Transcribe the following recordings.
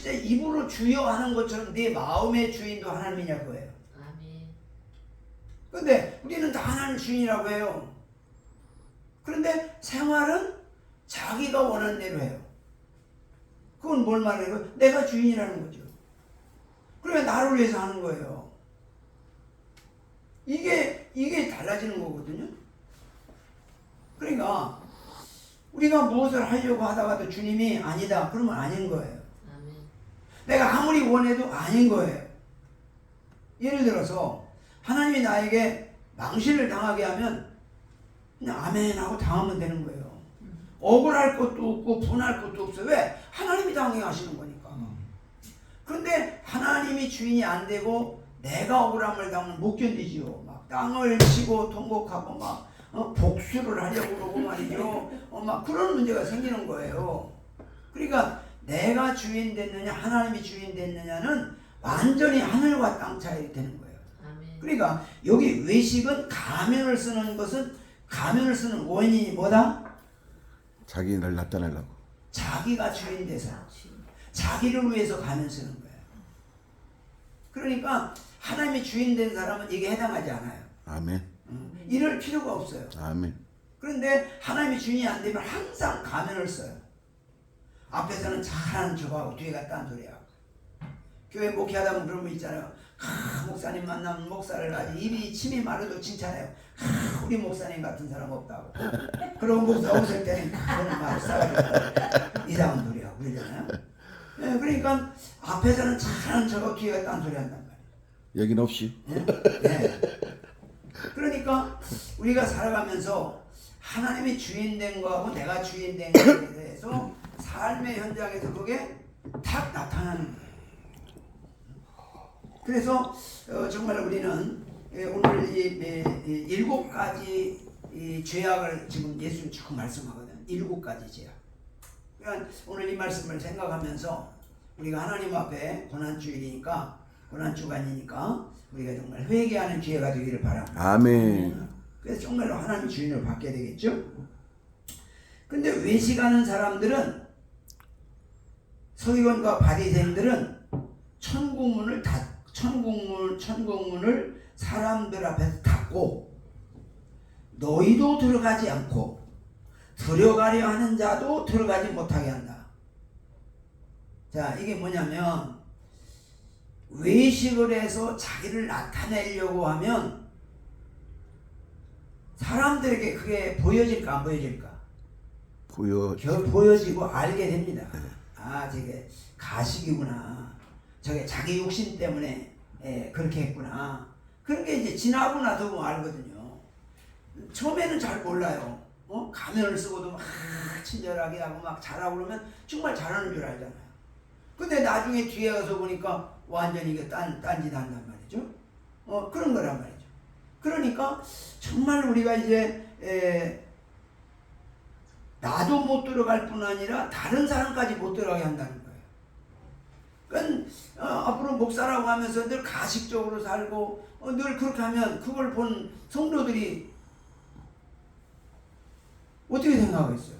진짜 입으로 주여 하는 것처럼 네 마음의 주인도 하나님이냐고 해요. 아멘. 근데 우리는 다 하나님 주인이라고 해요. 그런데 생활은 자기가 원하는 대로 해요. 그건 뭘 말해요? 내가 주인이라는 거죠. 그러면 나를 위해서 하는 거예요. 이게 달라지는 거거든요. 그러니까 우리가 무엇을 하려고 하다가도 주님이 아니다 그러면 아닌 거예요. 아멘. 내가 아무리 원해도 아닌 거예요. 예를 들어서 하나님이 나에게 망신을 당하게 하면 그냥 아멘 하고 당하면 되는 거예요. 억울할 것도 없고 분할 것도 없어요. 왜? 하나님이 당하게 하시는 거니까. 그런데 하나님이 주인이 안 되고 내가 억울함을 당하면 못 견디지요. 막 땅을 치고 통곡하고 막 복수를 하려고 그러고 말이죠. 막 그런 문제가 생기는 거예요. 그러니까 내가 주인 됐느냐 하나님이 주인 됐느냐는 완전히 하늘과 땅 차이 되는 거예요. 아멘. 그러니까 여기 외식은 가면을 쓰는 것은 가면을 쓰는 원인이 뭐다? 자기를 나타내려고. 자기가 주인 돼서 자기를 위해서 가면 쓰는 거예요. 그러니까 하나님이 주인 된 사람은 이게 해당하지 않아요. 아멘. 이럴 필요가 없어요. 아멘. 그런데 하나님이 주인이 안 되면 항상 가면을 써요. 앞에서는 잘하는 척하고 뒤에 갔다 한 소리하고. 교회 목회하다 보면 그런 분 있잖아요. 목사님 만나면 목사를 아주 입이 침이 마르도 칭찬해요. 우리 목사님 같은 사람 없다고. 그러고 목사 오실 때는 그거는 막 싸가지고 이상한 소리하고 그러잖아요. 네, 그러니까 앞에서는 잘하는 척하고 뒤에 갔다 한 소리 한단 말이에요. 여긴 없이. 네? 네. 그러니까 우리가 살아가면서 하나님이 주인 된 거하고 내가 주인 된 거에 대해서 삶의 현장에서 그게 탁 나타나는 거예요. 그래서 정말 우리는 오늘 이 7가지 이 죄악을 지금 예수님 쭉 말씀하거든요. 7가지 죄악. 그러니까 오늘 이 말씀을 생각하면서 우리가 하나님 앞에 고난주일이니까 고난주간이니까 우리가 정말 회개하는 기회가 되기를 바랍니다. 아멘. 그래서 정말로 하나님 주인을 받게 되겠죠. 근데 외식하는 사람들은 서기관과 바리새인들은 천국문을 사람들 앞에서 닫고 너희도 들어가지 않고 들어가려 하는 자도 들어가지 못하게 한다. 자, 이게 뭐냐면 외식을 해서 자기를 나타내려고 하면 사람들에게 그게 보여질까 안 보여질까? 보여지고 알게 됩니다. 아, 저게 가식이구나. 저게 자기 욕심 때문에 그렇게 했구나. 그런 게 이제 지나고 나서 보면 알거든요. 처음에는 잘 몰라요. 가면을 쓰고도 막 친절하게 하고 막 잘하고 그러면 정말 잘하는 줄 알잖아요. 근데 나중에 뒤에 가서 보니까 완전히 이게 딴짓 한단 말이죠. 그런 거란 말이죠. 그러니까 정말 우리가 이제 나도 못 들어갈 뿐 아니라 다른 사람까지 못 들어가게 한다는 거예요. 그러니까 앞으로 목사라고 하면서 늘 가식적으로 살고 늘 그렇게 하면 그걸 본 성도들이 어떻게 생각하겠어요?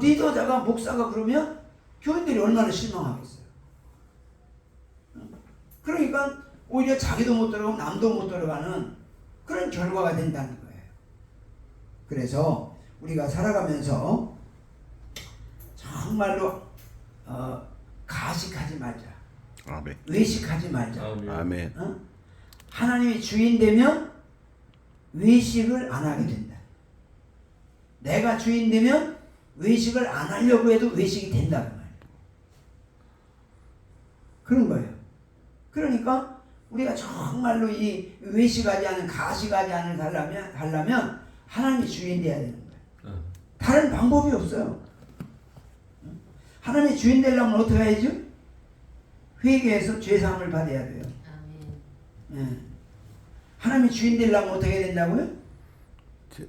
리더자가 목사가 그러면 교인들이 얼마나 실망하겠어요. 그러니까 오히려 자기도 못 들어가고 남도 못 들어가는 그런 결과가 된다는 거예요. 그래서 우리가 살아가면서 정말로 가식하지 말자. 아멘. 외식하지 말자. 아멘. 하나님이 주인 되면 외식을 안 하게 된다. 내가 주인 되면 외식을 안 하려고 해도 외식이 된다는 말이에요. 그런 거예요. 그러니까 우리가 정말로 이 외식하지 않은 가식하지 않은 하려면 하나님이 주인 돼야 되는 거예요. 다른 방법이 없어요. 하나님이 주인 되려면 어떻게 해야죠? 회개해서 죄사함을 받아야 돼요. 아멘. 하나님이 주인 되려면 어떻게 된다고요?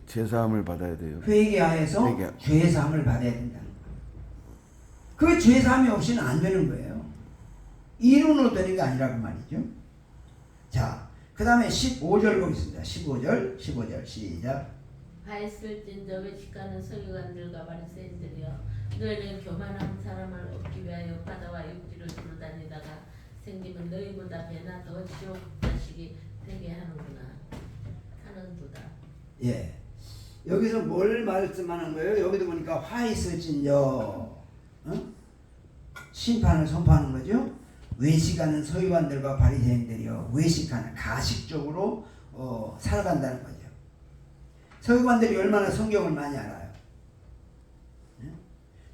제사함을 받아야 돼요. 회개하여서 죄사함을 받아야 된다는 거예요. 그 죄사함이 없이는 안 되는 거예요. 이론으로 되는 게 아니라고 말이죠. 자, 그 다음에 15절 보겠습니다. 15절 시작. 하였을진저 외식하는 서기관들과 바리새인들이여 너희는 교만한 사람을 얻기 위하여 배나 배나 더 지옥 자식이 되게 하는구나. 하는도다. 예. 여기서 뭘 말씀하는 거예요? 여기도 보니까 화 있을진저 어? 심판을 선포하는 거죠. 외식하는 서기관들과 바리새인들이요 외식하는 가식적으로 살아간다는 거죠. 서기관들이 얼마나 성경을 많이 알아요.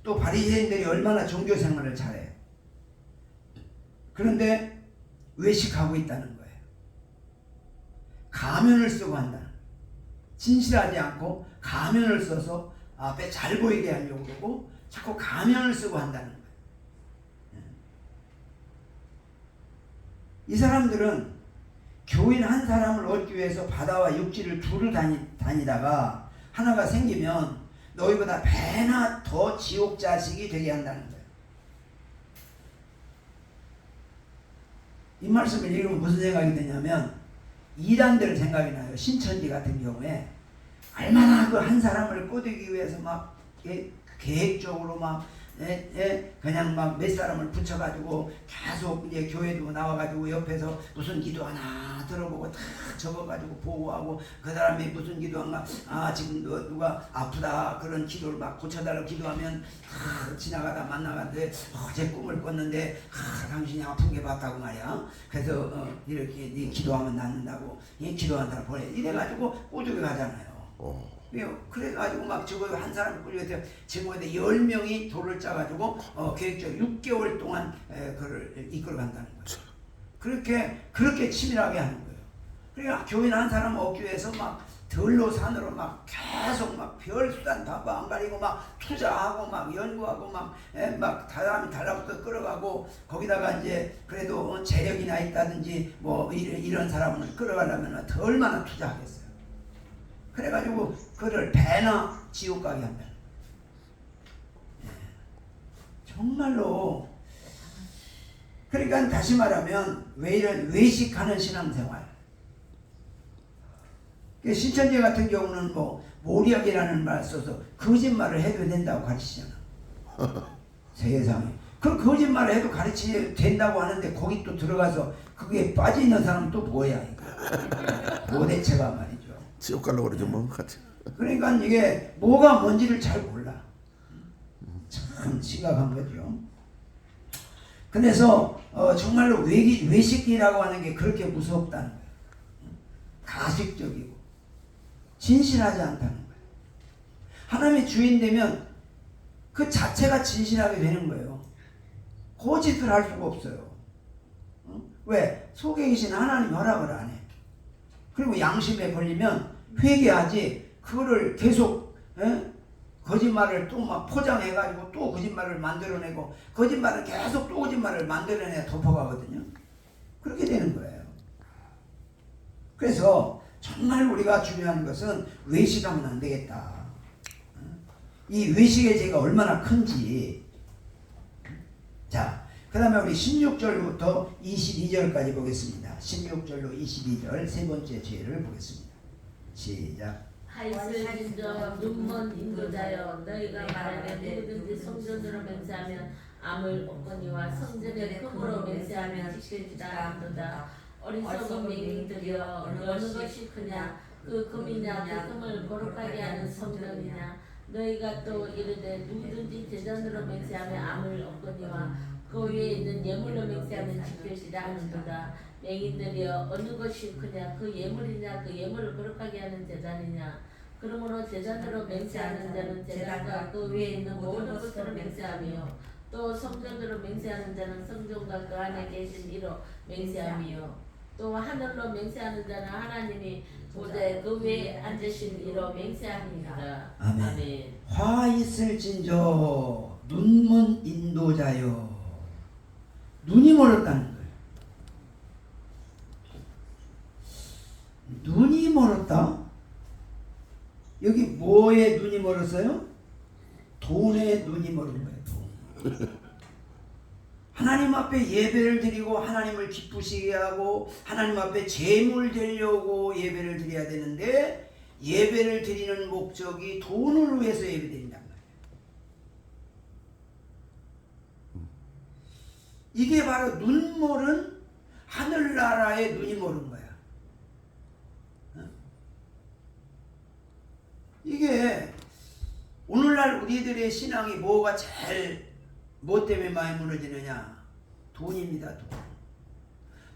또 바리새인들이 얼마나 종교 생활을 잘해요. 그런데 외식하고 있다는 거예요. 가면을 쓰고 한다는 거예요. 진실하지 않고 가면을 써서 앞에 잘 보이게 하려고 그러고 자꾸 가면을 쓰고 한다는 거예요. 이 사람들은 교인 한 사람을 얻기 위해서 바다와 육지를 두루 다니다가 하나가 생기면 너희보다 배나 더 지옥 자식이 되게 한다는 거예요. 이 말씀을 읽으면 무슨 생각이 드냐면 이단들 생각이 나요. 신천지 같은 경우에 얼마나 그 한 사람을 꼬드기 위해서 막 계획적으로 막 그냥 막 몇 사람을 붙여가지고 계속 이제 교회도 나와가지고 옆에서 무슨 기도 하나 들어보고 다 적어가지고 보고하고 그 사람이 무슨 기도한가 지금 누가 아프다 그런 기도를 막 고쳐달라고 기도하면 지나가다 만나가는데 어제 꿈을 꿨는데 당신이 아픈 게 봤다고 말이야. 그래서 이렇게 네 기도하면 낫는다고 이 기도한 사람 보내 이래가지고 꼬드겨 가잖아요. 그래가지고 막 저거 한 사람을 꾸려서 제목에 10명이 돌을 짜가지고 계획적으로 6개월 동안 그를 이끌어 간다는 거죠. 그렇게 치밀하게 하는 거예요. 그러니까 교인 한 사람 얻기 위해서 막 들로 산으로 막 계속 막 별수단 다 안 가리고 막 투자하고 막 연구하고 막 사람이 달라붙어 끌어가고 거기다가 이제 그래도 재력이나 있다든지 뭐 이런 사람을 끌어가려면 더 얼마나 투자하겠어요. 그래가지고 그를 배나 지옥 가게 한다. 정말로 그러니까 다시 말하면 왜 이런 외식하는 신앙생활. 신천지 같은 경우는 뭐 모략이라는 말 써서 거짓말을 해도 된다고 가르치잖아. 세상에. 그 거짓말을 해도 가르치면 된다고 하는데 거기 또 들어가서 그게 빠져 있는 사람은 또 뭐야 이거. 도대체가 말이죠. 지옥 가려고 그러죠 뭐 같이. 그러니까 이게 뭐가 뭔지를 잘 몰라. 참 심각한 거죠. 그래서 정말로 외식이라고 하는 게 그렇게 무섭다는 거예요. 가식적이고 진실하지 않다는 거예요. 하나님의 주인 되면 그 자체가 진실하게 되는 거예요. 거짓을 할 수가 없어요. 왜? 속에 계신 하나님 허락을 안 해. 그리고 양심에 걸리면 회개하지 그거를 계속 거짓말을 또 막 포장해가지고 또 거짓말을 만들어내고 거짓말을 계속 또 거짓말을 만들어내 덮어가거든요. 그렇게 되는 거예요. 그래서 정말 우리가 중요한 것은 외식하면 안 되겠다. 이 외식의 죄가 얼마나 큰지. 자, 그 다음에 우리 16절부터 22절까지 보겠습니다. 16절로 22절 세 번째 죄를 보겠습니다. 시작. 하이슬진저 눈먼 인도자여 너희가 말하되 누구든지 성전으로 맹세하면 암을 얻거니와 성전의 금으로 맹세하면 지켜지다 한도다. 어리석은 맹인들이여 어느 것이 크냐 그 금이냐 그 금을 거룩하게 하는 성전이냐 너희가 또 이르되 누구든지 제전으로 맹세하면 암을 얻거니와 그 위에 있는 예물로 맹세하면 지켜지다 하는도다. 맹인들이여 어느 것이 크냐 그 예물이냐 그 예물을 거룩하게 하는 제단이냐 그러므로 제단으로 맹세하는 자는 제단과 그 위에 있는 모든 것으로 맹세하며 또 성전으로 맹세하는 자는 성전과 그 안에 계신 이로 맹세하며 또 하늘로 맹세하는 자는 하나님이 보좌에 그 위에 앉으신 이로 맹세합니다. 아멘. 아멘. 화 있을진저 눈먼 인도자여. 눈이 멀었다는 거예요. 눈이 멀었다? 여기 뭐에 눈이 멀었어요? 돈에 눈이 멀은 거예요. 돈. 하나님 앞에 예배를 드리고 하나님을 기쁘시게 하고 하나님 앞에 제물 드리려고 예배를 드려야 되는데 예배를 드리는 목적이 돈을 위해서 예배드린단 말이에요. 이게 바로 눈물은 하늘나라의 눈이 멀은 거야. 이게 오늘날 우리들의 신앙이 뭐가 제일 뭐 때문에 많이 무너지느냐? 돈입니다. 돈.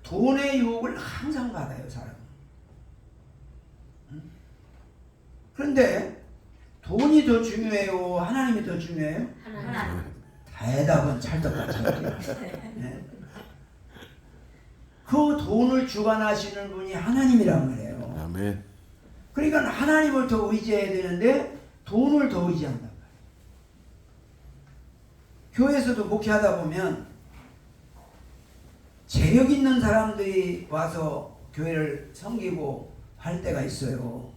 돈의 유혹을 항상 받아요, 사람은. 그런데 돈이 더 중요해요? 하나님이 더 중요해요? 하나님. 대답은 찰떡같아요. 네. 그 돈을 주관하시는 분이 하나님이란 말이에요. 아멘. 그러니까 하나님을 더 의지해야 되는데 돈을 더 의지한단 말이에요. 교회에서도 목회하다 보면 재력 있는 사람들이 와서 교회를 섬기고 할 때가 있어요.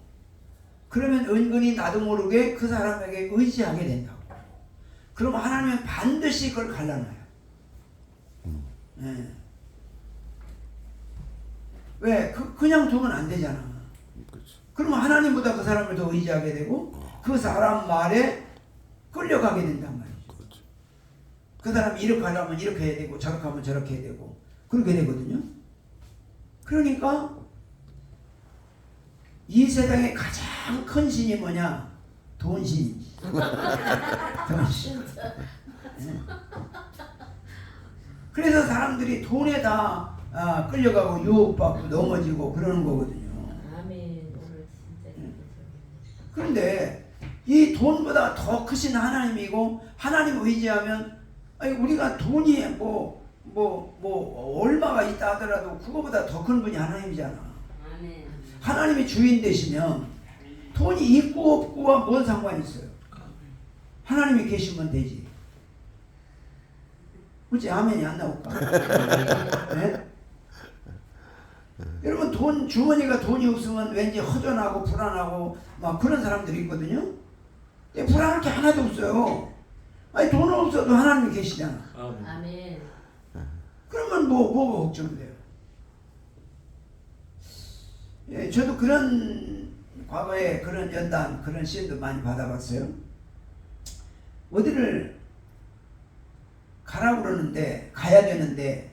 그러면 은근히 나도 모르게 그 사람에게 의지하게 된다고. 그러면 하나님은 반드시 그걸 갈라놔요. 네. 왜? 그냥 두면 안 되잖아. 그렇죠. 그러면 하나님보다 그 사람을 더 의지하게 되고 그 사람 말에 끌려가게 된단 말이죠. 그렇죠. 그 사람이 이렇게 하려면 이렇게 해야 되고 저렇게 하면 저렇게 해야 되고 그렇게 되거든요. 그러니까 이 세상의 가장 큰 신이 뭐냐? 돈신이지. 돈신. 그래서 사람들이 돈에 다 끌려가고 유혹받고 넘어지고 그러는 거거든요. 아멘. 오늘 진짜 기쁘죠. 그런데 이 돈보다 더 크신 하나님이고 하나님을 의지하면 아니 우리가 돈이 뭐 얼마가 있다 하더라도 그거보다 더 큰 분이 하나님이잖아. 아멘. 하나님이 주인 되시면 돈이 있고 없고와 뭔 상관이 있어요. 하나님이 계시면 되지. 그렇지? 아멘이 안 나올까? 네? 여러분 돈 주머니가 돈이 없으면 왠지 허전하고 불안하고 막 그런 사람들이 있거든요. 근데 불안할 게 하나도 없어요. 아니 돈 없어도 하나님이 계시잖아. 아멘. 그러면 뭐가 걱정돼요? 예, 저도 그런 과거에 그런 연단 그런 시험도 많이 받아봤어요. 어디를 가라고 그러는데 가야 되는데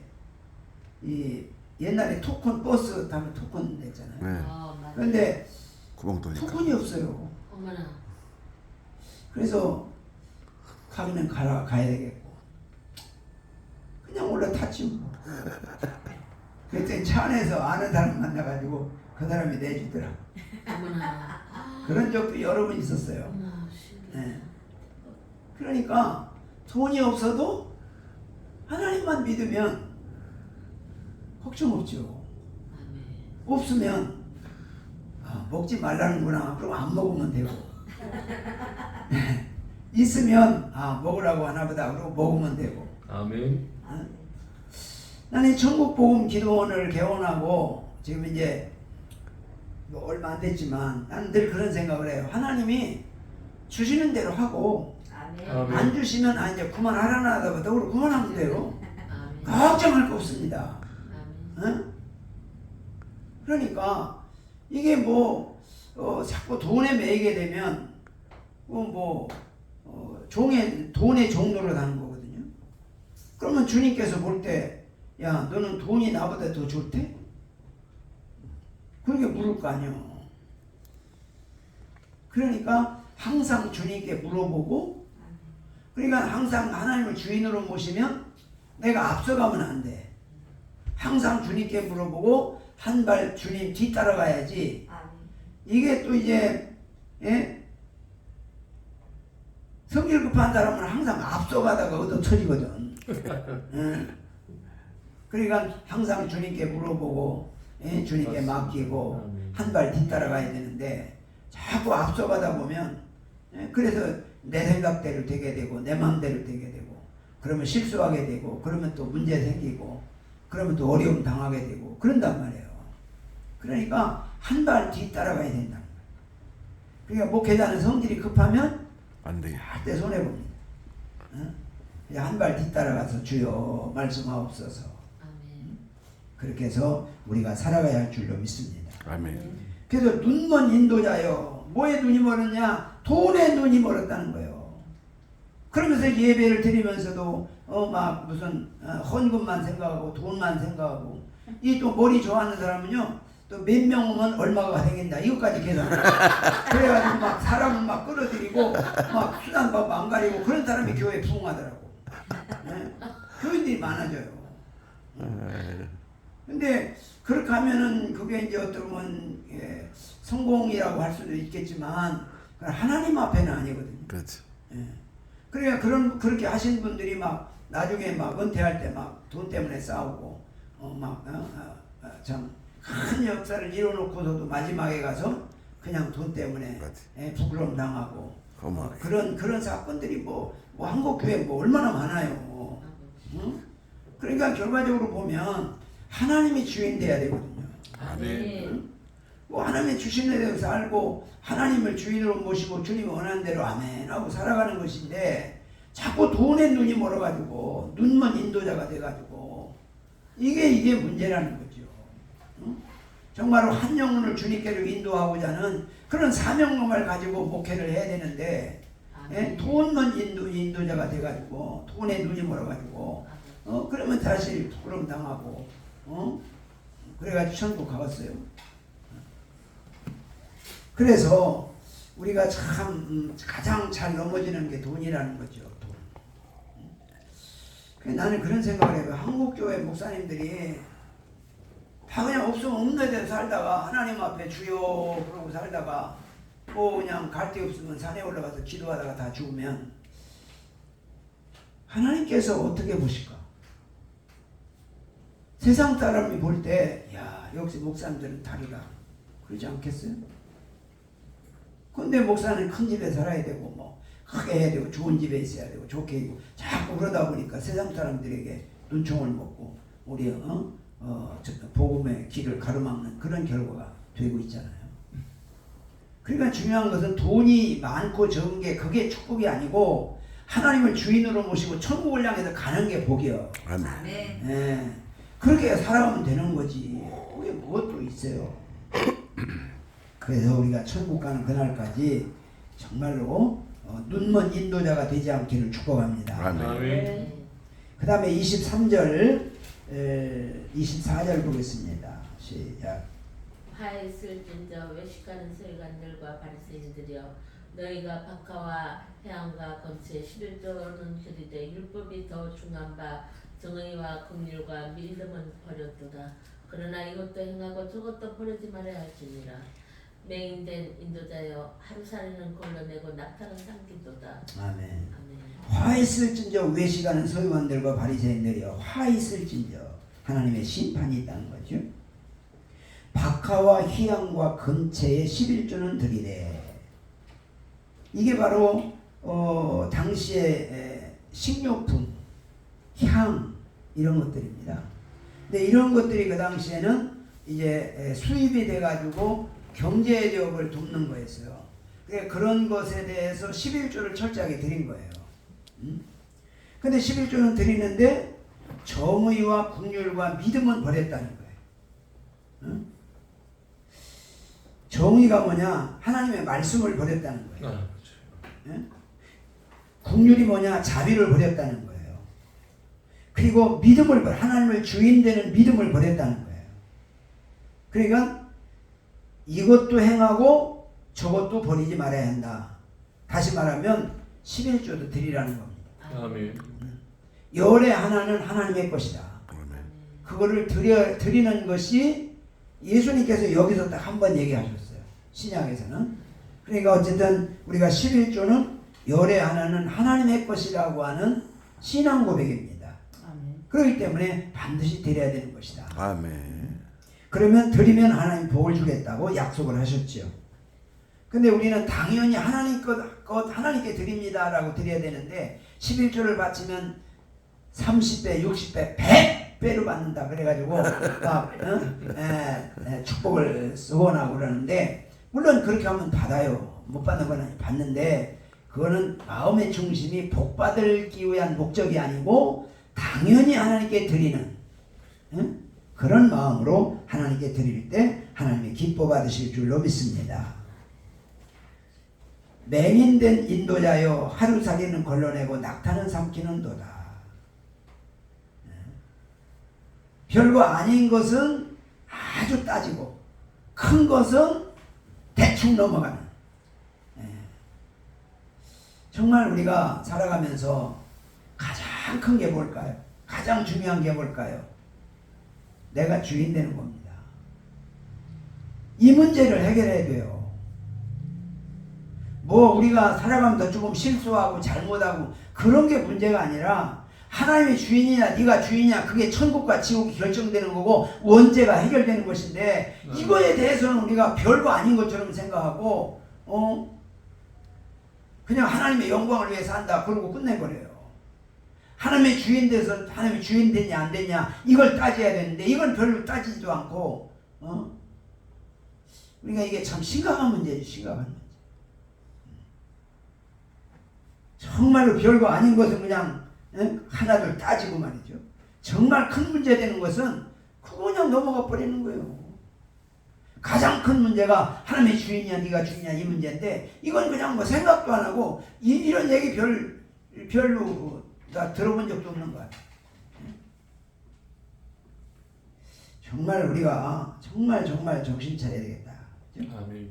이 옛날에 토큰 버스 타면 토큰 냈잖아요. 네. 맞아. 그런데 구멍 뚫니까. 토큰이 없어요. 어머나. 그래서 가면 가야 되겠고 그냥 올라탔지 뭐. 그때 차 안에서 아는 사람 만나가지고 그 사람이 내주더라. 어머나. 그런 적도 여러 번 있었어요. 어머나, 신기하다. 네. 그러니까 돈이 없어도 하나님만 믿으면 걱정 없죠. 아멘. 없으면 먹지 말라는구나. 그럼 안 먹으면 되고 있으면 먹으라고 하나보다 그러고 먹으면 되고. 아멘. 나는 천국복음 기도원을 개원하고 지금 이제 뭐 얼마 안 됐지만 나는 늘 그런 생각을 해요. 하나님이 주시는 대로 하고 아멘. 아멘. 안 주시면 이제 그만하라나 하다가 우리 그만하면 돼요. 아멘. 걱정할 거 없습니다. 아멘. 응? 그러니까 이게 자꾸 돈에 매이게 되면 돈의 종로로 가는 거거든요. 그러면 주님께서 볼 때 야 너는 돈이 나보다 더 좋대? 그렇게 물을 거 아니요. 그러니까 항상 주님께 물어보고 그러니까 항상 하나님을 주인으로 모시면 내가 앞서가면 안 돼. 항상 주님께 물어보고 한 발 주님 뒤따라가야지. 이게 또 이제 성질 급한 사람은 항상 앞서가다가 얻어 터지거든. 그러니까 항상 주님께 물어보고 주님께 맡기고 한 발 뒤따라가야 되는데 자꾸 앞서가다 보면 그래서 내 생각대로 되게 되고 내 마음대로 되게 되고 그러면 실수하게 되고 그러면 또 문제 생기고 그러면 또 어려움 당하게 되고 그런단 말이에요. 그러니까 한 발 뒤따라가야 된다. 그러니까 목회자는 성질이 급하면 안 돼. 절대 손해봅니다. 그냥 한 발 뒤따라가서 주여 말씀하옵소서. 아멘. 그렇게 해서 우리가 살아가야 할 줄로 믿습니다. 아멘. 그래서 눈먼 인도자요. 뭐에 눈이 멀었냐? 돈에 눈이 멀었다는 거예요. 그러면서 예배를 드리면서도 막 무슨 헌금만 생각하고 돈만 생각하고 이 또 머리 좋아하는 사람은요, 또 몇 명 오면 얼마가 되겠나 이것까지 계산해. 그래가지고 막 사람을 막 끌어들이고 막 수단법 안 가리고 그런 사람이 교회에 부흥하더라고. 네? 교인들이 많아져요. 근데 그렇게 하면은 그게 이제 어떻게 보면 성공이라고 할 수도 있겠지만 하나님 앞에는 아니거든요. 그렇죠. 예. 그러니까 그렇게 하신 분들이 막 나중에 막 은퇴할 때 막 돈 때문에 싸우고 참 큰 역사를 이뤄놓고서도 마지막에 가서 그냥 돈 때문에 부끄러움 당하고 그런 사건들이 뭐 한국 교회 뭐 얼마나 많아요. 응? 그러니까 결과적으로 보면 하나님이 주인 돼야 되거든요. 아멘. 뭐 하나님의 주신에 대해서 알고 하나님을 주인으로 모시고 주님이 원하는 대로 아멘 하고 살아가는 것인데 자꾸 돈에 눈이 멀어가지고 눈먼 인도자가 돼가지고 이게 문제라는 거죠. 응? 정말로 한 영혼을 주님께로 인도하고자 하는 그런 사명감을 가지고 목회를 해야 되는데 돈만 인도자가 돼가지고 돈에 눈이 멀어가지고 그러면 사실 부끄러움 당하고 그래가지고 천국 가봤어요. 그래서 우리가 참 가장 잘 넘어지는 게 돈이라는 거죠. 돈. 나는 그런 생각을 해요. 한국교회 목사님들이 다 그냥 없으면 없는 데서 살다가 하나님 앞에 주여 그러고 살다가 뭐 그냥 갈 데 없으면 산에 올라가서 기도하다가 다 죽으면 하나님께서 어떻게 보실까? 세상 사람이 볼 때 야 역시 목사님들은 다르다 그러지 않겠어요? 근데 목사는 큰 집에 살아야 되고 뭐 크게 해야 되고 좋은 집에 있어야 되고 좋게 있고 자꾸 그러다 보니까 세상 사람들에게 눈총을 먹고 우리 복음의 길을 가로막는 그런 결과가 되고 있잖아요. 그러니까 중요한 것은 돈이 많고 적은 게 그게 축복이 아니고 하나님을 주인으로 모시고 천국을 향해서 가는 게 복이요. 아멘. 네. 그렇게 살아가면 되는 거지. 그게 무엇도 있어요. 그래서 우리가 천국 가는 그날까지 정말로 눈먼 인도자가 되지 않기를 축복합니다. 아멘. 그 다음에 23절 24절 보겠습니다. 시작. 화했을진저 외식하는 서기관들과 바리새인들이여 너희가 박하와 해안과 건처에 11조는 들이되 율법이 더 중한 바 정의와 긍휼과 믿음은 버렸도다. 그러나 이것도 행하고 저것도 버리지 말아야 할지니라. 맹인된 인도자여 하루살이는 걸러내고 낙타는 삼키도다. 아멘. 화 있을진저 외식하는 서기관들과 바리새인들이여 화 있을진저 하나님의 심판이 있다는 거죠. 박하와 희양과 근체에 11조는 드리래. 이게 바로 당시의 식료품, 향 이런 것들입니다. 근데 이런 것들이 그 당시에는 이제 수입이 돼가지고 경제력을 돕는 거였어요. 그런 것에 대해서 11조를 철저하게 드린 거예요. 근데 11조는 드리는데 정의와 긍휼과 믿음은 버렸다는 거예요. 정의가 뭐냐? 하나님의 말씀을 버렸다는 거예요. 긍휼이 뭐냐? 자비를 버렸다는 거예요. 그리고 믿음을 하나님을 주인 되는 믿음을 버렸다는 거예요. 그러니까 이것도 행하고 저것도 버리지 말아야 한다. 다시 말하면 11조도 드리라는 겁니다. 아멘. 열의 하나는 하나님의 것이다. 그거를 드리는 것이 예수님께서 여기서 딱 한 번 얘기하셨어요. 신약에서는. 그러니까 어쨌든 우리가 11조는 열의 하나는 하나님의 것이라고 하는 신앙 고백입니다. 그렇기 때문에 반드시 드려야 되는 것이다. 아멘. 그러면 드리면 하나님 복을 주겠다고 약속을 하셨죠. 근데 우리는 당연히 하나님 것 하나님께 드립니다라고 드려야 되는데 11조를 바치면 30배, 60배, 100배로 받는다. 그래가지고 막 축복을 소원하고 그러는데 물론 그렇게 하면 받아요. 못 받는 건 아니 받는데 그거는 마음의 중심이 복 받기 위한 목적이 아니고 당연히 하나님께 드리는 그런 마음으로 하나님께 드릴 때 하나님이 기뻐 받으실 줄로 믿습니다. 맹인된 인도자여 하루살이는 걸러내고 낙타는 삼키는 도다. 별거 아닌 것은 아주 따지고 큰 것은 대충 넘어가는. 정말 우리가 살아가면서 가장 큰 게 뭘까요? 가장 중요한 게 뭘까요? 내가 주인 되는 겁니다. 이 문제를 해결해야 돼요. 뭐 우리가 살아가면서 조금 실수하고 잘못하고 그런 게 문제가 아니라 하나님이 주인이냐 네가 주인이냐 그게 천국과 지옥이 결정되는 거고 원죄가 해결되는 것인데 이거에 대해서는 우리가 별거 아닌 것처럼 생각하고 그냥 하나님의 영광을 위해서 한다 그러고 끝내버려요. 하나님의 주인 돼서 하나님의 주인 되냐 안 되냐 이걸 따져야 되는데 이건 별로 따지지도 않고 우리가 이게 참 심각한 문제죠. 심각한 문제. 정말로 별거 아닌 것은 그냥 하나둘 따지고 말이죠. 정말 큰 문제 되는 것은 그거 그냥 넘어가 버리는 거예요. 가장 큰 문제가 하나님의 주인이냐 네가 주인이냐 이 문제인데 이건 그냥 뭐 생각도 안 하고 이런 얘기 별로 다 들어본 적도 없는 거야. 정말 우리가 정말 정신 차려야 되겠다. 아멘.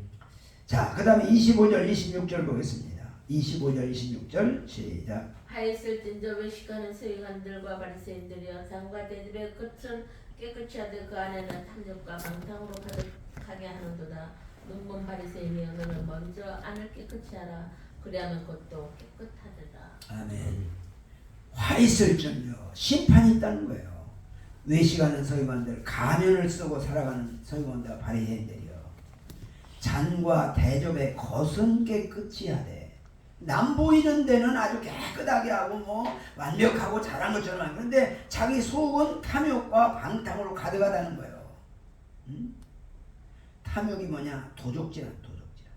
자, 그 다음에 25절 26절 보겠습니다. 25절 26절 시작. 하였을진저 외식하는 서기관들과 바리새인들이여 상과 대접의 끝은 깨끗이 하되 그 안에는 탐욕과 방탕으로 가득하게 하는도다. 눈먼 바리새인이여 너는 먼저 안을 깨끗이 하라. 그리하면 그것도 깨끗하리라. 아멘. 화 있을진저 심판이 있다는 거예요. 외식하는 서기관들, 가면을 쓰고 살아가는 서기관들과 바리새인들이여 잔과 대접의 겉은 깨끗이 하되 남 보이는 데는 아주 깨끗하게 하고 뭐 완벽하고 잘한 것처럼 하고 그런데 자기 속은 탐욕과 방탕으로 가득하다는 거예요. 탐욕이 뭐냐? 도적질하는 도적질.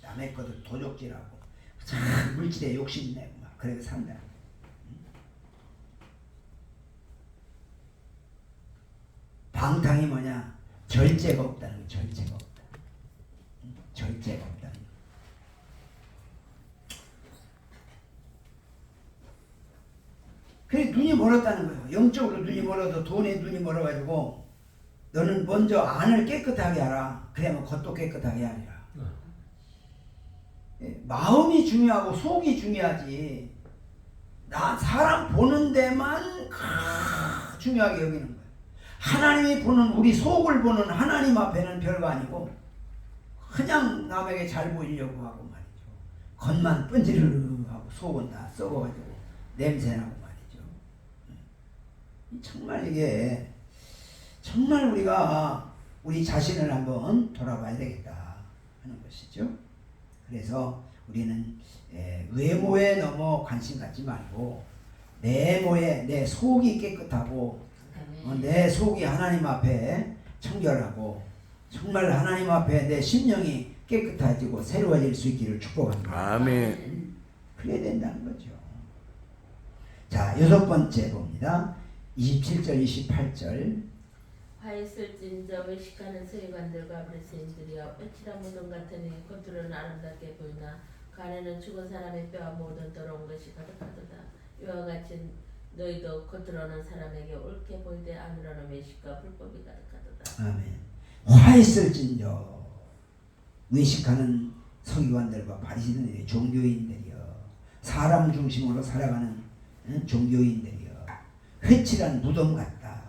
남의 것을 도적질하고 참 물질에 욕심내고 막 그렇게 산다. 방탕이 뭐냐? 절제가 없다는 거. 절제가 없다. 절제가 없다는 거. 그래 눈이 멀었다는 거예요. 영적으로 눈이 멀어도 돈에 눈이 멀어가지고 너는 먼저 안을 깨끗하게 하라. 그러면 겉도 깨끗하게 하리라. 마음이 중요하고 속이 중요하지. 나 사람 보는 데만 중요하게 여기는 거예요. 하나님이 보는 우리 속을 보는 하나님 앞에는 별거 아니고 그냥 남에게 잘 보이려고 하고 말이죠. 겉만 뻔지르르하고 속은 다 썩어가지고 냄새나고 말이죠. 정말 이게 정말 우리가 우리 자신을 한번 돌아봐야 되겠다 하는 것이죠. 그래서 우리는 외모에 너무 관심 갖지 말고 내모에 내 속이 깨끗하고 내 속이 하나님 앞에 청결하고 정말 하나님 앞에 내 심령이 깨끗해지고 새로워질 수 있기를 축복합니다. 아멘. 그래야 된다는 거죠. 자, 6번째 봅니다. 27절 28절. 화있을진저 외식하는 서기관들과 바리새인들이여 뼈치라 무덤 같으니 겉으로는 아름답게 보이나 그 안에는 죽은 사람의 뼈와 모든 더러운 것이 가득하도다. 이와 같이 너희도 겉으로는 사람에게 옳게 보이되 안으로는 외식과 불법이 가득하도다. 아멘. 화 있을진저 외식하는 서기관들과 바리새인들이 종교인들이여 사람 중심으로 살아가는 종교인들이여 회칠한 무덤 같다.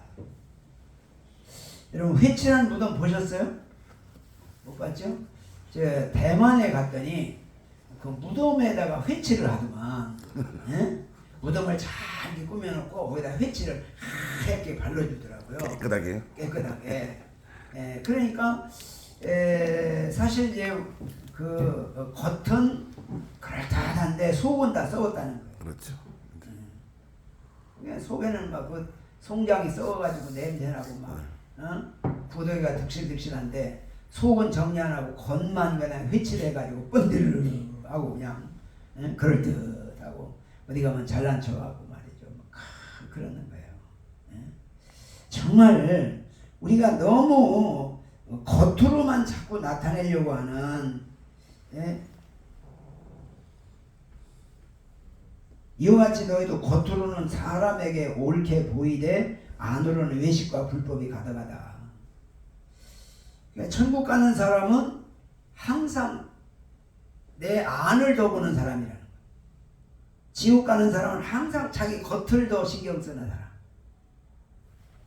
여러분 회칠한 무덤 보셨어요? 못 봤죠? 저 대만에 갔더니 그 무덤에다가 회칠을 하더만. 무덤을 잘 이렇게 꾸며놓고 거기다 회칠을 하얗게 발라주더라고요. 깨끗하게. 깨끗하게. 그러니까 사실 이제 그 겉은 그럴듯한데 속은 다 썩었다는 거예요. 그렇죠. 속에는 막 그 송장이 썩어가지고 냄새나고 막 부더기가 득실득실한데 속은 정리 안 하고 겉만 그냥 회칠해가지고 번들하고 그냥 그럴듯하고 어디 가면 잘난 척하고 말이죠. 그러는 거예요. 정말 우리가 너무 겉으로만 자꾸 나타내려고 하는 이와 같이 너희도 겉으로는 사람에게 옳게 보이되 안으로는 외식과 불법이 가득하다. 그러니까 천국 가는 사람은 항상 내 안을 더 보는 사람이라는 거예요. 지옥 가는 사람은 항상 자기 겉을 더 신경 쓰는 사람.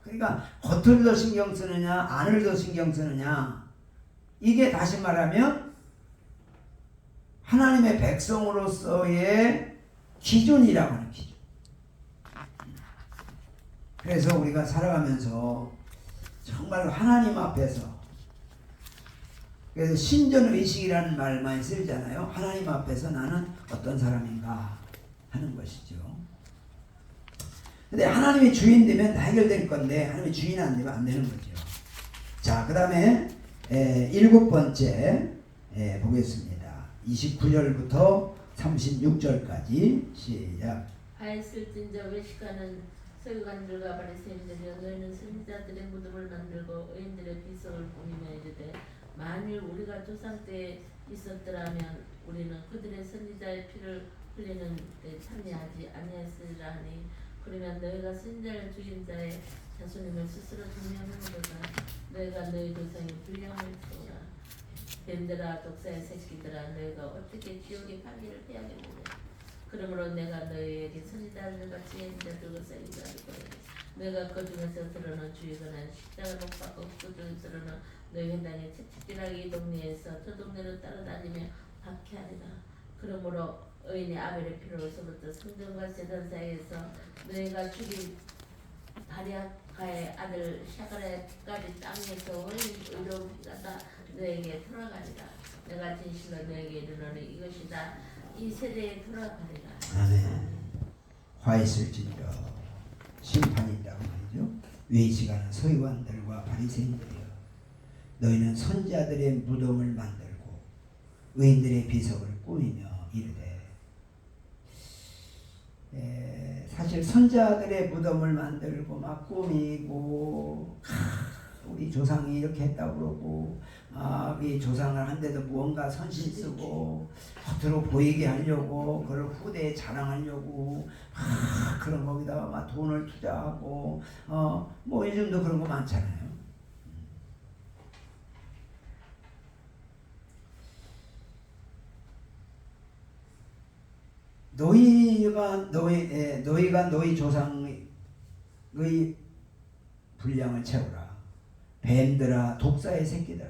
그러니까 겉을 더 신경 쓰느냐 안을 더 신경 쓰느냐, 이게 다시 말하면 하나님의 백성으로서의 기준이라고 하는 기준. 그래서 우리가 살아가면서 정말 하나님 앞에서, 그래서 신전의식이라는 말 많이 쓰잖아요. 하나님 앞에서 나는 어떤 사람인가 하는 것이죠. 근데 하나님이 주인 되면 해결될 건데 하나님이 주인 안 되면 안 되는 거죠. 자, 그 다음에 7번째 보겠습니다. 29절부터 36절까지 시작. 하였을진저 외식하는 서기관들과 바리새인들이여, 너희는 선지자들의 무덤을 만들고 의인들의 비석을 꾸미며 이르되, 만일 우리가 조상 때에 있었더라면 우리는 그들의 선지자의 피를 흘리는 데 참여하지 아니했으리라 하니, 그러면 너희가 선지자를 죽인 자의 자손임을 스스로 증명하는도다. 너희가 너희 조상이 불량을 써오라. 뱀들아 독사의 새끼들아, 너희가 어떻게 지옥의 판결을 해야겠느냐. 그러므로 내가 너희에게 선지자들 같이 행한 자들과 인도할 거야. 너희가 그 중에서 드러난 주의거나 십자가 못 받고 그 중에서는 너희 회당에 채찍질하기 이 동네에서 저 동네로 따라다니며 박해하리라. 그러므로 의인의 아벨의 피로로서부터 성전과 제단 사이에서 너희가 죽인 바리아카의 아들 샤갈의 피까지 땅에서 의로운 피가 다 너에게 돌아가리라. 내가 진실로 너에게 이르노니 이것이다 이 세대에 돌아가리라. 아멘. 화 있을지니라 심판이 있다고 말이죠. 외식하는 서기관들과 바리새인들이여, 너희는 선지자들의 무덤을 만들고 의인들의 비석을 꾸미며 이르되, 사실 선지자들의 무덤을 만들고 막 꾸미고 우리 조상이 이렇게 했다고 그러고 우리 조상을 한데도 무언가 선신 쓰고 겉으로 보이게 하려고 그걸 후대에 자랑하려고 그런 거기다가 막 돈을 투자하고 뭐 요즘도 그런 거 많잖아요. 너희가 너희 조상의 분량을 채우라. 뱀들아 독사의 새끼들아,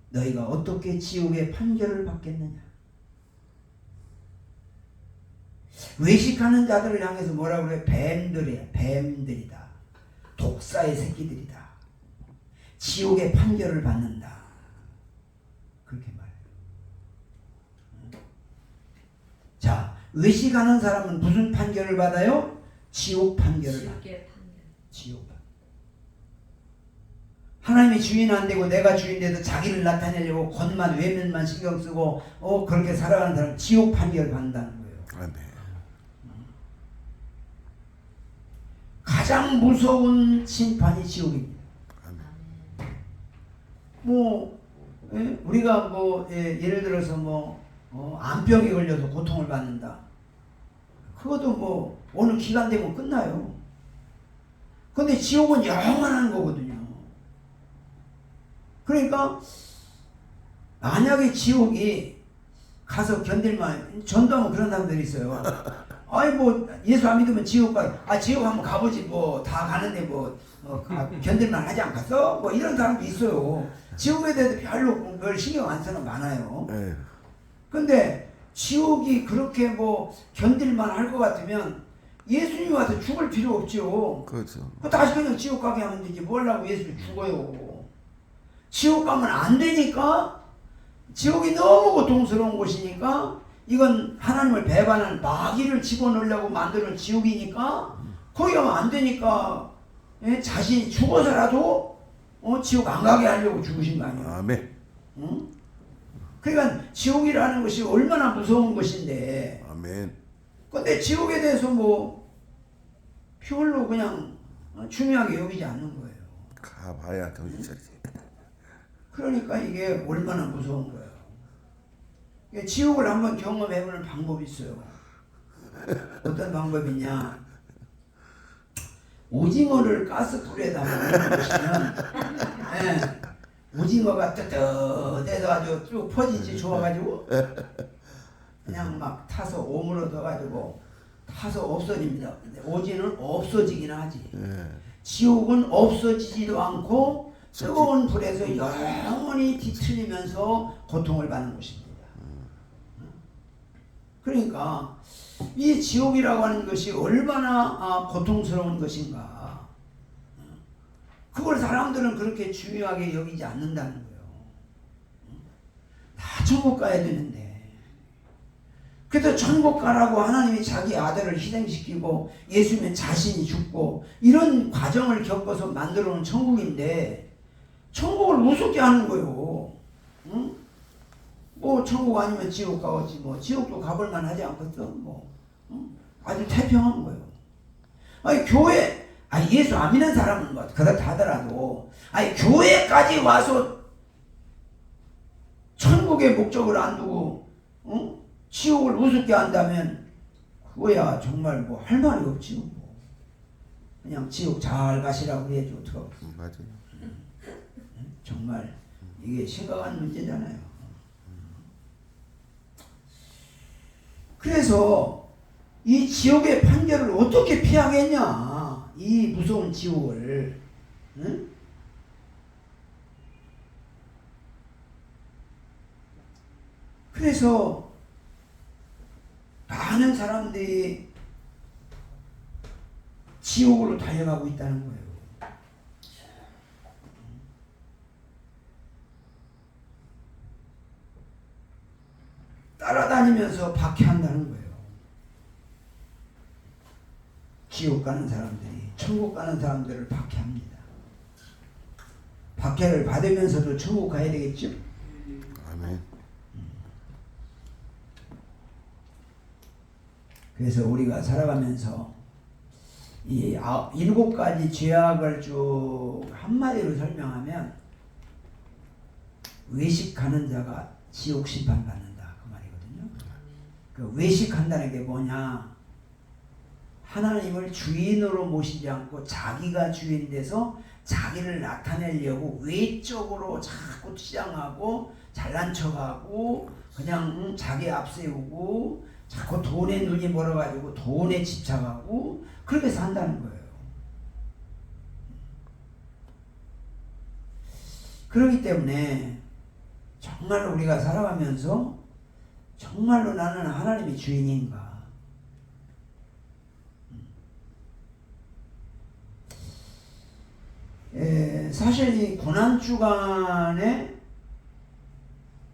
너희가 어떻게 지옥의 판결을 받겠느냐. 외식하는 자들을 향해서 뭐라고 그래? 뱀들이다. 독사의 새끼들이다. 지옥의 판결을 받는다. 그렇게 말해요. 자, 외식하는 사람은 무슨 판결을 받아요? 지옥 판결을 받아요. 지옥. 하나님이 주인 안 되고 내가 주인 돼도 자기를 나타내려고 겉만 외면만 신경 쓰고 그렇게 살아가는 사람 지옥 판결을 받는다는 거예요. 아멘. 가장 무서운 심판이 지옥입니다. 우리가 예를 들어서 암병에 걸려서 고통을 받는다. 그것도 어느 기간 되면 끝나요. 근데 지옥은 영원한 거거든요. 그러니까 만약에 지옥이 가서 견딜만, 전도하면 그런 사람들이 있어요. 아니 예수 안 믿으면 지옥 가. 지옥 한번 가보지 다 가는데 견딜만 하지 않겠어? 이런 사람도 있어요. 지옥에 대해서 별로 별 신경 안 쓰는 많아요. 근데 지옥이 그렇게 견딜만 할 것 같으면 예수님 와서 죽을 필요 없죠. 그렇죠. 다시 그냥 지옥 가게 하면 되지. 뭘라고 예수님 죽어요. 지옥 가면 안 되니까, 지옥이 너무 고통스러운 곳이니까, 이건 하나님을 배반하는 마귀를 집어넣으려고 만드는 지옥이니까, 거기 가면 안 되니까, 자신이 죽어서라도 지옥 안 가게 하려고 죽으신 거 아니에요. 아멘. 응? 그러니까 지옥이라는 것이 얼마나 무서운 것인데, 아멘. 근데 지옥에 대해서 별로 그냥 중요하게 여기지 않는 거예요. 가봐야 정신 차리지. 그러니까 이게 얼마나 무서운 거예요. 지옥을 한번 경험해보는 방법이 있어요. 어떤 방법이냐? 오징어를 가스불에다 먹으시면 오징어가 뜨뜻해서 아주 쭉 퍼지지 좋아가지고 그냥 막 타서 오물어져가지고 타서 없어집니다. 근데 오징어는 없어지긴 하지. 지옥은 없어지지도 않고 뜨거운 불에서 영원히 뒤틀리면서 고통을 받는 곳입니다. 그러니까 이 지옥이라고 하는 것이 얼마나 고통스러운 것인가. 그걸 사람들은 그렇게 중요하게 여기지 않는다는 거예요. 다 천국 가야 되는데. 그래서 천국 가라고 하나님이 자기 아들을 희생시키고 예수님은 자신이 죽고 이런 과정을 겪어서 만들어 놓은 천국인데 천국을 우습게 하는 거예요. 응? 뭐 천국 아니면 지옥 가겠지 뭐 지옥도 가볼 만하지 않겠어 뭐 응? 아주 태평한 거예요. 아니 교회 예수 안 믿는 사람은 뭐 그렇다 하더라도 교회까지 와서 천국의 목적을 안 두고 응? 지옥을 우습게 한다면 그거야 정말 뭐 할 말이 없지 뭐. 그냥 지옥 잘 가시라고 해야지 어떡하고. 맞아요. 정말 이게 심각한 문제잖아요. 그래서 이 지옥의 판결을 어떻게 피하겠냐, 이 무서운 지옥을. 응? 그래서 많은 사람들이 지옥으로 달려가고 있다는 거예요. 따라다니면서 박해한다는 거예요. 지옥 가는 사람들이 천국 가는 사람들을 박해합니다. 박해를 받으면서도 천국 가야 되겠죠? 아멘. 그래서 우리가 살아가면서 이 7가지 죄악을 쭉 한마디로 설명하면 외식하는 자가 지옥 심판 받는다 그 말이거든요. 그 외식한다는 게 뭐냐? 하나님을 주인으로 모시지 않고 자기가 주인 돼서 자기를 나타내려고 외적으로 자꾸 치장하고 잘난 척하고 그냥 자기 앞세우고 자꾸 돈에 눈이 멀어가지고 돈에 집착하고 그렇게 산다는 거예요. 그렇기 때문에 정말로 우리가 살아가면서 정말로 나는 하나님의 주인인가? 사실 이 고난주간에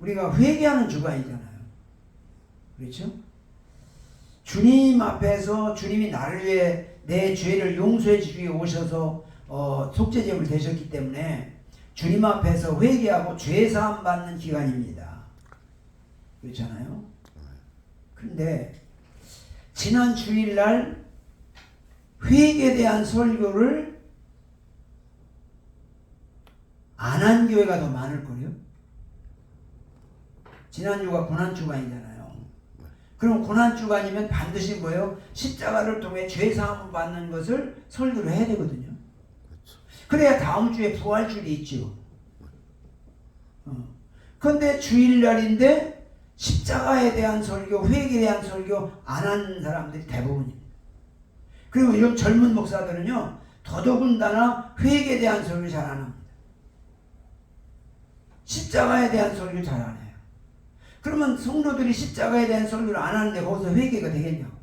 우리가 회개하는 주간이잖아요. 그렇죠? 주님 앞에서 주님이 나를 위해 내 죄를 용서해 주기 위해 오셔서 속죄제물 되셨기 때문에 주님 앞에서 회개하고 죄사함 받는 기간입니다. 그렇잖아요. 그런데 지난 주일날 회개에 대한 설교를 안 한 교회가 더 많을걸요. 지난주가 고난주간이잖아요. 그럼 고난주간이면 반드시 뭐예요? 십자가를 통해 죄사함을 받는 것을 설교를 해야 되거든요. 그래야 다음 주에 부활주일이 있죠. 그런데 주일날인데 십자가에 대한 설교, 회개에 대한 설교 안 하는 사람들이 대부분입니다. 그리고 이런 젊은 목사들은요, 더더군다나 회개에 대한 설교 잘 안 합니다. 십자가에 대한 설교 잘 안 해요. 그러면 성도들이 십자가에 대한 설교를 안 하는데 거기서 회개가 되겠냐고.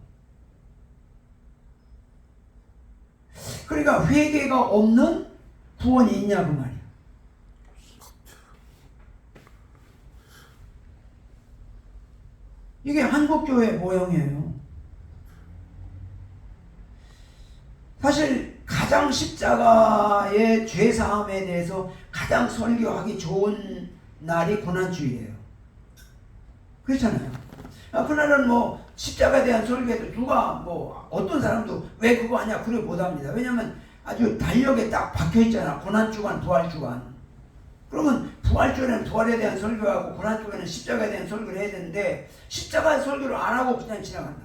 그러니까 회개가 없는 구원이 있냐 그 말이야. 이게 한국교회 모형이에요. 사실 가장 십자가의 죄사함에 대해서 가장 설교하기 좋은 날이 고난주일이에요. 그렇잖아요. 그날은 뭐 십자가에 대한 설교에도 누가 뭐 어떤 사람도 왜 그거 하냐 그래 못합니다. 왜냐면 아주 달력에 딱 박혀있잖아. 고난주간, 부활주간. 그러면 부활주에는 부활에 대한 설교하고 고난주에는 십자가에 대한 설교를 해야 되는데 십자가의 설교를 안 하고 그냥 지나간다.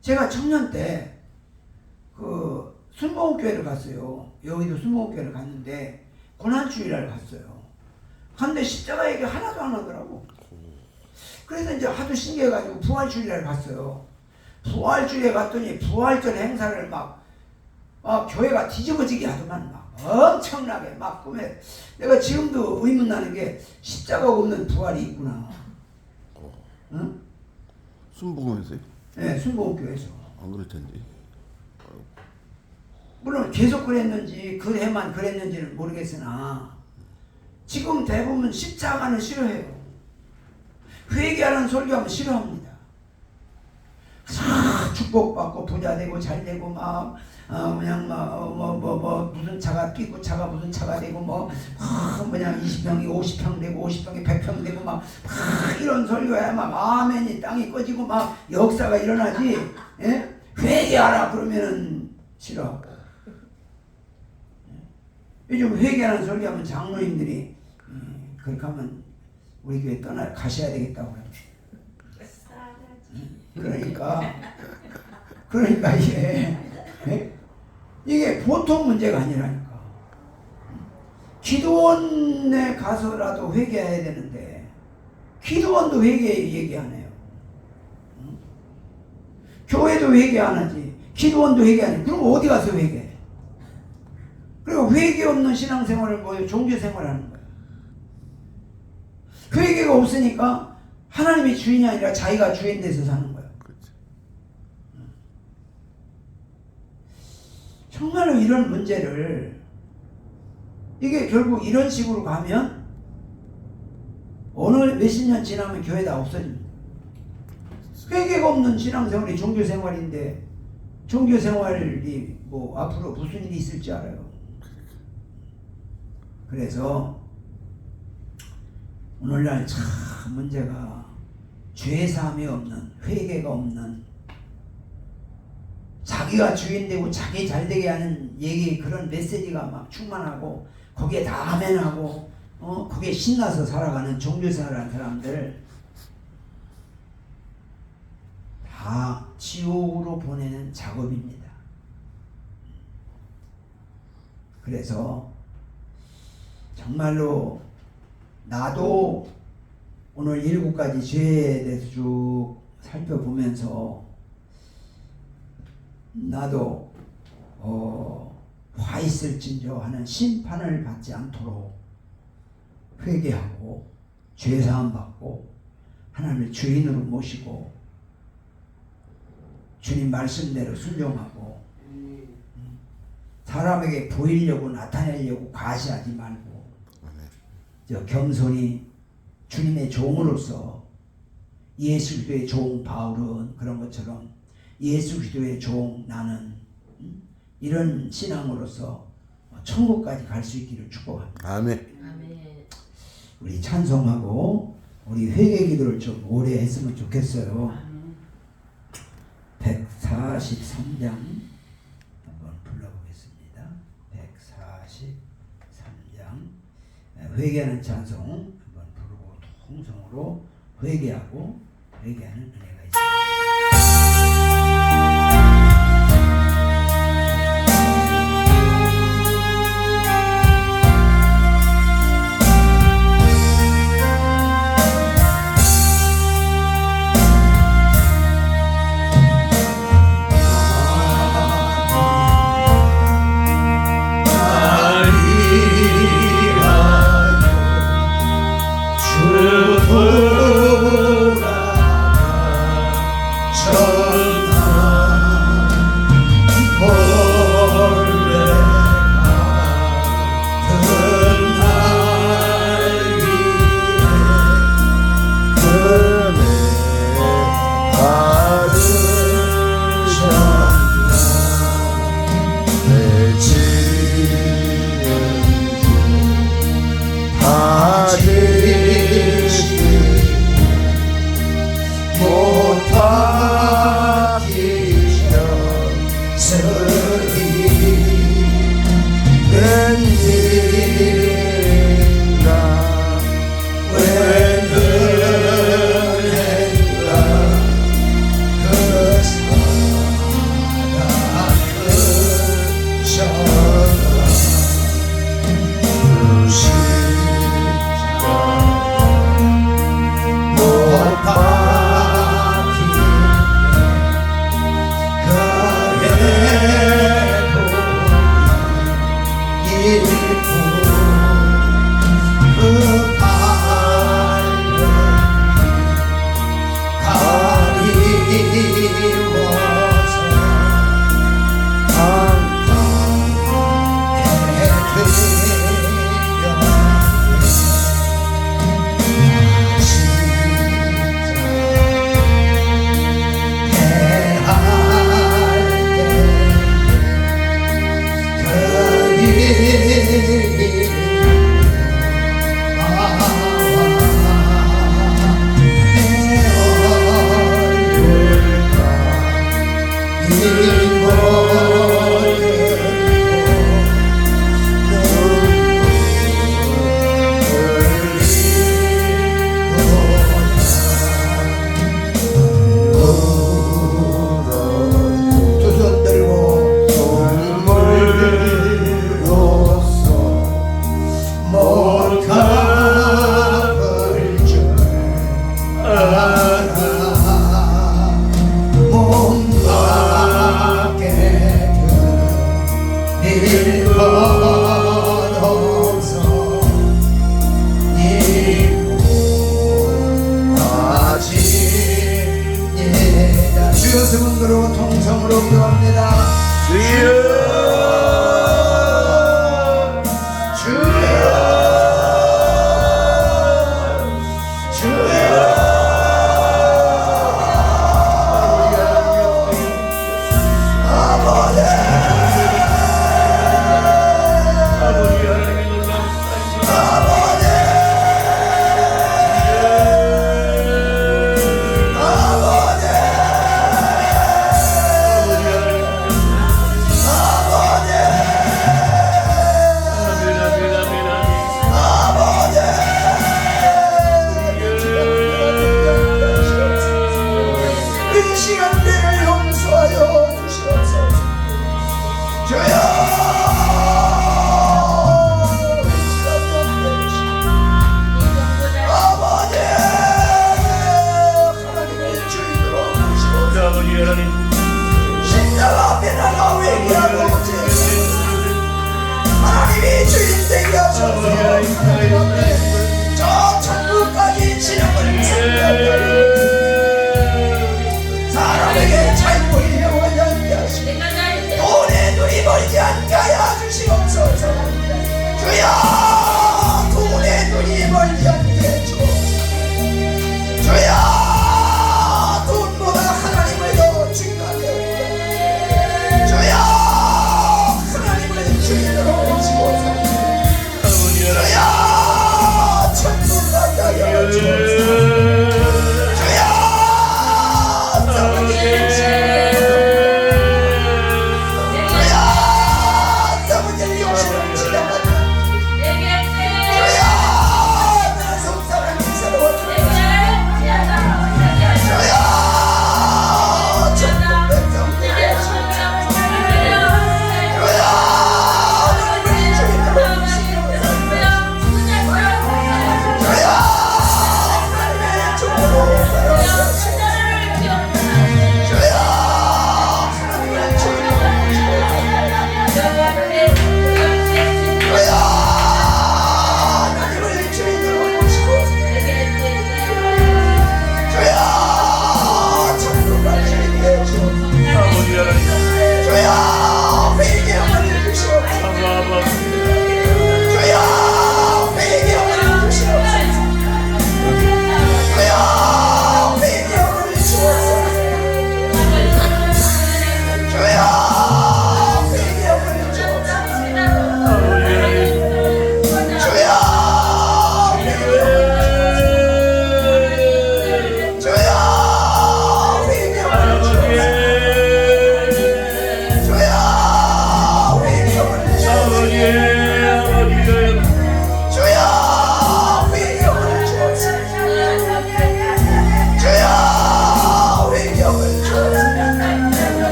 제가 청년 때 그 순복음교회를 갔어요. 여기도 순복음교회를 갔는데 고난주일날 갔어요. 근데 십자가 얘기 하나도 안 하더라고. 그래서 이제 하도 신기해가지고 부활주일날 갔어요. 부활주일에 갔더니 부활절 행사를 막 교회가 뒤집어지게 하더만 막 엄청나게 막 꿈에 내가 지금도 의문 나는 게 십자가 없는 부활이 있구나. 응? 순복음에서요? 네, 순복음교회에서. 안 그럴 텐데. 물론 계속 그랬는지 그 해만 그랬는지는 모르겠으나 지금 대부분 십자가는 싫어해요. 회개하는 설교하면 싫어합니다. 축복받고 부자 되고 잘 되고 막 그냥 무슨 차가 끼고 차가 무슨 차가 되고 그냥 20평이 50평 되고 50평이 100평 되고 막 이런 설교야. 막 아멘이 땅이 꺼지고 막 역사가 일어나지. 예? 회개하라 그러면은 싫어하고. 요즘 회개하는 설교하면 장로님들이 그렇게 하면 우리 교회 가셔야 되겠다고 그래요. 그러니까 이게 보통 문제가 아니라니까. 기도원에 가서라도 회개해야 되는데 기도원도 얘기 안 해요. 교회도 회개 안 하지. 기도원도 회개 안 해. 그럼 어디 가서 회개해? 그리고 회개 없는 신앙생활을 뭐예요? 종교생활을 하는 거예요. 회개가 없으니까 하나님이 주인이 아니라 자기가 주인 돼서 사는 거예요. 그렇죠. 정말로 이런 문제를 이게 결국 이런 식으로 가면 어느 몇십 년 지나면 교회 다 없어집니다. 회개가 없는 신앙생활이 종교생활인데 종교생활이 뭐 앞으로 무슨 일이 있을지 알아요. 그래서 오늘날 참 문제가 죄사함이 없는, 회개가 없는, 자기가 주인 되고 자기 잘 되게 하는 얘기, 그런 메시지가 막 충만하고 거기에 다 아멘하고 거기에 신나서 살아가는 종교생활하는 사람들 다 지옥으로 보내는 작업입니다. 그래서 정말로 나도 오늘 7가지 죄에 대해서 쭉 살펴보면서 나도 화 있을진저 하는 심판을 받지 않도록 회개하고 죄사함 받고 하나님을 주인으로 모시고 주님 말씀대로 순종하고 사람에게 보이려고 나타내려고 과시하지 말고 겸손히 주님의 종으로서 예수 그리스도의 종 바울은 그런 것처럼 예수 그리스도의 종 나는 이런 신앙으로서 천국까지 갈 수 있기를 축복합니다. 아멘. 아멘. 우리 찬송하고 우리 회개 기도를 좀 오래 했으면 좋겠어요. 143장 한번 불러보겠습니다. 143장 회개하는 찬송 한번 부르고 통성으로 회개하고 회개하는 은혜가 주승으로 통성으로 기도합니다. 주여 하나님이 주인 되게 하셔서